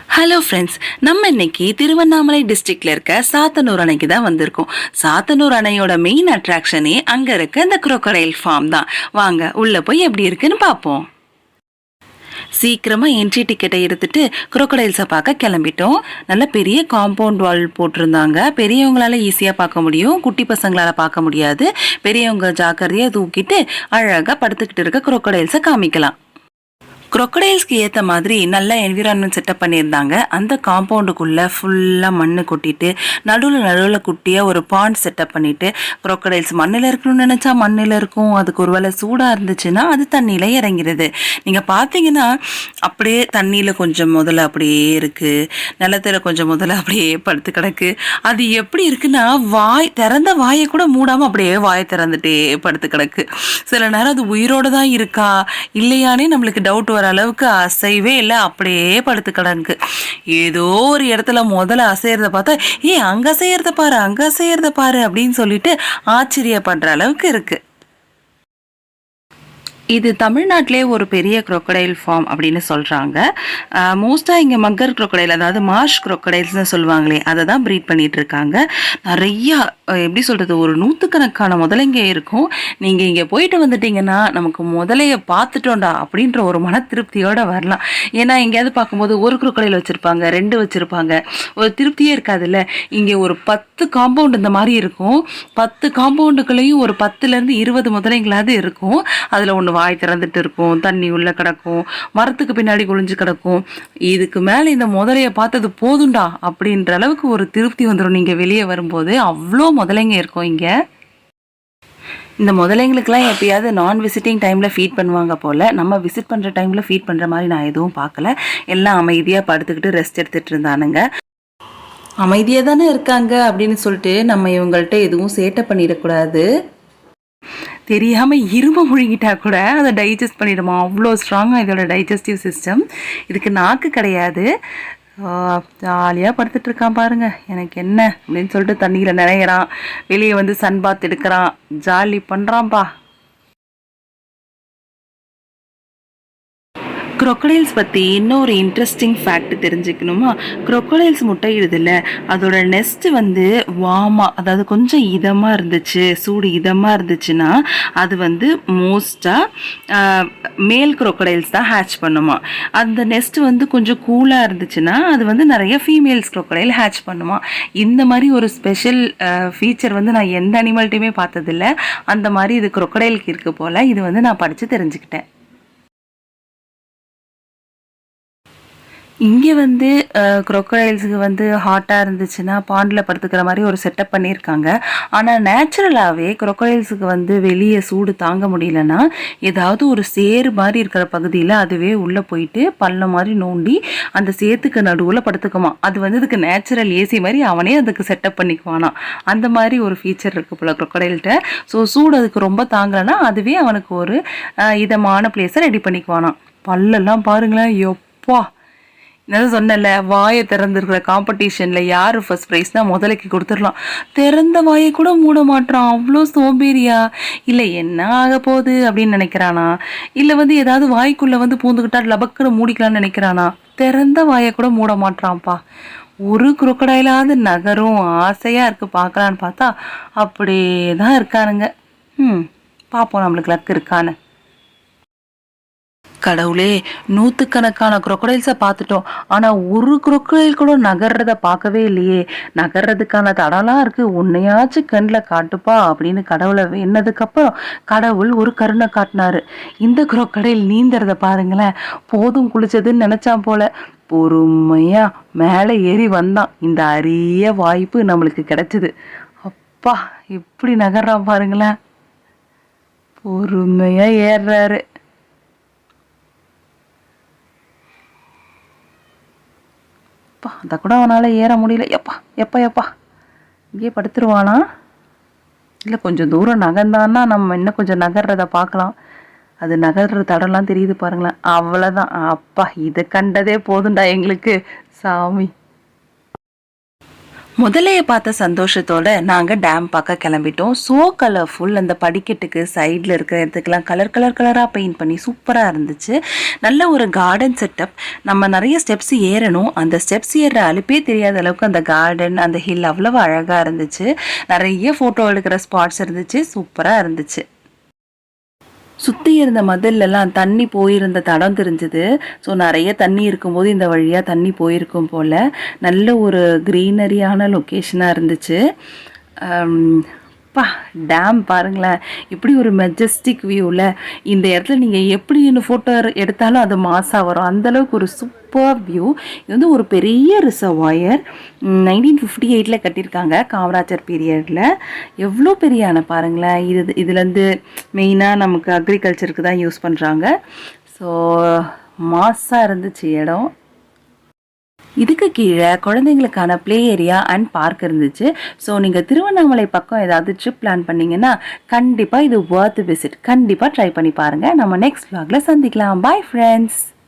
Hello friends, நம்ம இன்னைக்கு திருவண்ணாமலை டிஸ்ட்ரிக்ட்ல இருக்க சாத்தனூர் அணைக்கு தான் வந்திருக்கோம். சாத்தனூர் அணையோட மெயின் அட்ராக்ஷனே அங்க இருக்க இந்த குரோக்கடைல் ஃபார்ம் தான். வாங்க உள்ள போய் எப்படி இருக்குன்னு பார்ப்போம். சீக்கிரமா என்ட்ரி டிக்கெட்டை எடுத்துட்டு குரோக்கடைல்ஸை பார்க்க கிளம்பிட்டோம். நல்ல பெரிய காம்பவுண்ட் வால் போட்டிருந்தாங்க. பெரியவங்களால ஈஸியா பார்க்க முடியும், குட்டி பசங்களால பார்க்க முடியாது. பெரியவங்க ஜாக்கிரதையா தூக்கிட்டு அழகா படுத்துக்கிட்டு இருக்க குரோக்கடைல்ஸை காமிக்கலாம். குரோக்கடைல்ஸ்க்கு ஏற்ற மாதிரி நல்ல என்விரான்மெண்ட் செட்டப் பண்ணியிருந்தாங்க. அந்த காம்பவுண்டுக்குள்ளே ஃபுல்லாக மண் கொட்டிட்டு நடுவில் குட்டியாக ஒரு பாண்ட் செட்டப் பண்ணிவிட்டு குரோக்கடைல்ஸ் மண்ணில் இருக்கணும்னு நினச்சா மண்ணில் இருக்கும். அதுக்கு ஒரு வேளை சூடாக இருந்துச்சுன்னா அது தண்ணியில் இறங்கிடுது. நீங்கள் பார்த்தீங்கன்னா அப்படியே தண்ணியில் கொஞ்சம் முதல்ல அப்படியே இருக்குது, நிலத்தில் கொஞ்சம் முதல்ல அப்படியே படுத்து கிடக்கு. அது எப்படி இருக்குன்னா திறந்த வாயை கூட மூடாமல் அப்படியே வாயை திறந்துட்டே படுத்து கிடக்கு. சில நேரம் அது உயிரோடு தான் இருக்கா இல்லையானே நம்மளுக்கு டவுட் வர அளவுக்கு அசைவே இல்லை, அப்படியே படுத்து கிடக்கு. ஏதோ ஒரு இடத்துல முதல்ல அசையறத பார்த்தா அங்க அசையறத பாரு அங்க அசையறத பாரு அப்படின்னு சொல்லிட்டு ஆச்சரியப்படுற அளவுக்கு இருக்கு. இது தமிழ்நாட்டிலே ஒரு பெரிய குரோக்கடைல் ஃபார்ம் அப்படின்னு சொல்கிறாங்க. மோஸ்ட்டாக இங்கே மக்கர் குரோக்கடைல், அதாவது மார்ஷ் குரோக்கடைல்ஸ்னு சொல்லுவாங்களே, அதை தான் ப்ரீட் பண்ணிகிட்டு இருக்காங்க. நிறையா எப்படி சொல்கிறது, ஒரு நூற்றுக்கணக்கான முதலைங்க இருக்கும். நீங்கள் இங்கே போயிட்டு வந்துட்டீங்கன்னா நமக்கு முதலையை பார்த்துட்டோண்டா அப்படின்ற ஒரு மன திருப்தியோடு வரலாம். ஏன்னா எங்கேயாவது பார்க்கும்போது ஒரு குரோக்கடைல் வச்சுருப்பாங்க, 2 வச்சுருப்பாங்க, ஒரு திருப்தியே இருக்காதுல்ல. இங்கே ஒரு 10 காம்பவுண்ட் இந்த மாதிரி இருக்கும். 10 காம்பவுண்டுக்குள்ளேயும் ஒரு 10லேருந்து 20 முதலைங்களாவது இருக்கும். அதில் ஒன்று வாய் திறந்துட்டு இருக்கும், தண்ணி உள்ள கிடக்கும், மரத்துக்கு பின்னாடி குளிஞ்சு கிடக்கும். இதுக்கு மேலே இந்த முதலைய பார்த்தது போதுண்டா அப்படின்ற அளவுக்கு ஒரு திருப்தி வந்துடும். நீங்கள் வெளியே வரும்போது அவ்வளோ முதலைங்க இருக்கும் இங்கே. இந்த முதலைங்களுக்கெல்லாம் எப்பயாவது நான் விசிட்டிங் டைமில் ஃபீட் பண்ணுவாங்க போல். நம்ம விசிட் பண்ணுற டைமில் ஃபீட் பண்ணுற மாதிரி நான் எதுவும் பார்க்கல. எல்லாம் அமைதியாக படுத்துக்கிட்டு ரெஸ்ட் எடுத்துகிட்டு இருந்தானுங்க. அமைதியாக தானே இருக்காங்க அப்படின்னு சொல்லிட்டு நம்ம இவங்கள்ட்ட எதுவும் சேட்டை பண்ணிடக்கூடாது. தெரியாமல் இரும்பு முழுங்கிட்டா கூட அதை டைஜஸ்ட் பண்ணிடுமா, அவ்வளோ ஸ்ட்ராங்காக இதோட டைஜஸ்டிவ் சிஸ்டம். இதுக்கு நாக்கு கிடையாது. ஜாலியாக படுத்துட்ருக்கான் பாருங்க. எனக்கு என்ன அப்படின்னு சொல்லிட்டு தண்ணியில் நினைக்கிறான், வெளியே வந்து சன் பாத் எடுக்கிறான், ஜாலி பண்ணுறான்ப்பா. குரோக்கடைல்ஸ் பற்றி இன்னொரு இன்ட்ரெஸ்டிங் ஃபேக்ட் தெரிஞ்சுக்கணுமா? குரோக்கடைல்ஸ் முட்டையிடுதில்ல, அதோட நெஸ்ட் வந்து வார்மாக, அதாவது கொஞ்சம் இதமாக இருந்துச்சு, சூடு இதமாக இருந்துச்சுன்னா அது வந்து மோஸ்ட்டாக மேல் குரோக்கடைல்ஸ் தான் ஹேட்ச் பண்ணுமா. அந்த நெஸ்ட் வந்து கொஞ்சம் கூலாக இருந்துச்சுன்னா அது வந்து நிறைய ஃபீமேல்ஸ் குரோக்கடைல் ஹேட்ச் பண்ணுமா. இந்த மாதிரி ஒரு ஸ்பெஷல் ஃபீச்சர் வந்து நான் எந்த அனிமல்ட்டையுமே பார்த்ததில்ல. அந்த மாதிரி இது குரோக்கடைலுக்கு இருக்குது போல். இது வந்து நான் படித்து தெரிஞ்சுக்கிட்டேன். இங்கே வந்து குரோக்கடைல்ஸுக்கு வந்து ஹாட்டாக இருந்துச்சுன்னா பாண்டில் படுத்துக்கிற மாதிரி ஒரு செட்டப் பண்ணியிருக்காங்க. ஆனால் நேச்சுரலாகவே குரோக்கடைல்ஸுக்கு வந்து வெளியே சூடு தாங்க முடியலன்னா ஏதாவது ஒரு சேறு மாதிரி இருக்கிற பகுதியில் அதுவே உள்ளே போயிட்டு பள்ளம் மாதிரி நோண்டி அந்த சேத்துக்கு நடுவில் படுத்துக்குமா. அது வந்து இதுக்கு நேச்சுரல் ஏசி மாதிரி அவனே அதுக்கு செட்டப் பண்ணிக்குவானா. அந்த மாதிரி ஒரு ஃபீச்சர் இருக்குது போல் குரோக்கடைல்கிட்ட. ஸோ சூடு அதுக்கு ரொம்ப தாங்கலைன்னா அதுவே அவனுக்கு ஒரு இதமான பிளேஸை ரெடி பண்ணிக்குவானா. பல்லெல்லாம் பாருங்களேன், எப்பா. நான் சொன்னல, வாயை திறந்துருக்கிற காம்படிஷனில் யார் ஃபர்ஸ்ட் ப்ரைஸ்னால் முதலைக்கு கொடுத்துடலாம். திறந்த வாயை கூட மூட மாட்டான், அவ்வளோ சோம்பேறியா. இல்லை என்ன ஆக போகுது அப்படின்னு நினைக்கிறானா, இல்லை வந்து ஏதாவது வாய்க்குள்ளே வந்து பூந்துக்கிட்டா லபக்குன்னு மூடிக்கலான்னு நினைக்கிறானா. திறந்த வாயை கூட மூட மாட்டான்ப்பா. ஒரு குரோக்கடைலாவது நகரும், ஆசையாக இருக்குது பார்க்கலான்னு பார்த்தா அப்படியே தான் இருக்கானுங்க. பார்ப்போம் நம்மளுக்கு லக்கு இருக்கான்னு. கடவுளே, நூற்றுக்கணக்கான குரோக்கடைல்ஸை பார்த்துட்டோம். ஆனால் ஒரு குரோக்கடைல் கூட நகர்றத பார்க்கவே இல்லையே. நகர்றதுக்கான தடம்லாம் இருக்குது, உன்னையாச்சும் கண்ணில் காட்டுப்பா அப்படின்னு கடவுளை வேண்டதுக்கப்புறம் கடவுள் ஒரு கருணை காட்டினாரு. இந்த குரோக்கடைல் நீந்துறத பாருங்களேன். போதும் குளிச்சதுன்னு நினச்சான் போல. பொறுமையாக மேலே ஏறி வந்தான். இந்த அரிய வாய்ப்பு நம்மளுக்கு கிடைச்சிது. அப்பா எப்படி நகர்றான் பாருங்களேன். பொறுமையாக ஏறுறாரு. அதை கூட அவனால் ஏற முடியல. எப்பா இங்கேயே படுத்துருவானா? இல்லை கொஞ்சம் தூரம் நகர்ந்தான்னா நம்ம இன்னும் கொஞ்சம் நகர்றதை பார்க்கலாம். அது நகர்ற தடம்லாம் தெரியுது பாருங்களேன். அவ்வளோதான். அப்பா இதை கண்டதே போதுண்டா எங்களுக்கு சாமி. முதலையை பார்த்த சந்தோஷத்தோட நாங்கள் டேம் பார்க்க கிளம்பிட்டோம். So colourful. அந்த படிக்கட்டுக்கு சைடில் இருக்கிற இடத்துக்கெல்லாம் கலர் கலர் கலராக பெயிண்ட் பண்ணி சூப்பராக இருந்துச்சு. நல்ல ஒரு கார்டன் செட்டப். நம்ம நிறைய ஸ்டெப்ஸ் ஏறணும். அந்த ஸ்டெப்ஸ் ஏறுற அலுப்பே தெரியாத அளவுக்கு அந்த கார்டன், அந்த ஹில் அவ்வளவு அழகாக இருந்துச்சு. நிறைய ஃபோட்டோ எடுக்கிற ஸ்பாட்ஸ் இருந்துச்சு. சூப்பராக இருந்துச்சு. சுற்றி இருந்த மதிலெல்லாம் தண்ணி போயிருந்த தடம் தெரிஞ்சுது. ஸோ நிறைய தண்ணி இருக்கும்போது இந்த வழியாக தண்ணி போயிருக்கும் போல். நல்ல ஒரு க்ரீனரியான லொக்கேஷனாக இருந்துச்சு. பா, டேம் பாருங்களேன், இப்படி ஒரு மெஜஸ்டிக் வியூவில் இந்த இடத்துல நீங்கள் எப்படி இன்னும் ஃபோட்டோ எடுத்தாலும் அது மாசாக வரும். அந்தளவுக்கு ஒரு சூப்பர் வியூ. இது வந்து ஒரு பெரிய ரிசர்வாயர். 1958 கட்டியிருக்காங்க, காமராஜர் பீரியடில். எவ்வளோ பெரிய அணை பாருங்களேன். இதுலேருந்து மெயினாக நமக்கு அக்ரிகல்ச்சருக்கு தான் யூஸ் பண்ணுறாங்க. ஸோ மாசாக இருந்துச்சு இடம். இதுக்கு கீழே குழந்தைங்களுக்கான ப்ளே ஏரியா அண்ட் பார்க் இருந்துச்சு. ஸோ நீங்கள் திருவண்ணாமலை பக்கம் ஏதாவது ட்ரிப் பிளான் பண்ணிங்கன்னா கண்டிப்பாக இது வொர்த் விசிட். கண்டிப்பாக ட்ரை பண்ணி பாருங்கள். நம்ம நெக்ஸ்ட் vlogல சந்திக்கலாம். Bye friends.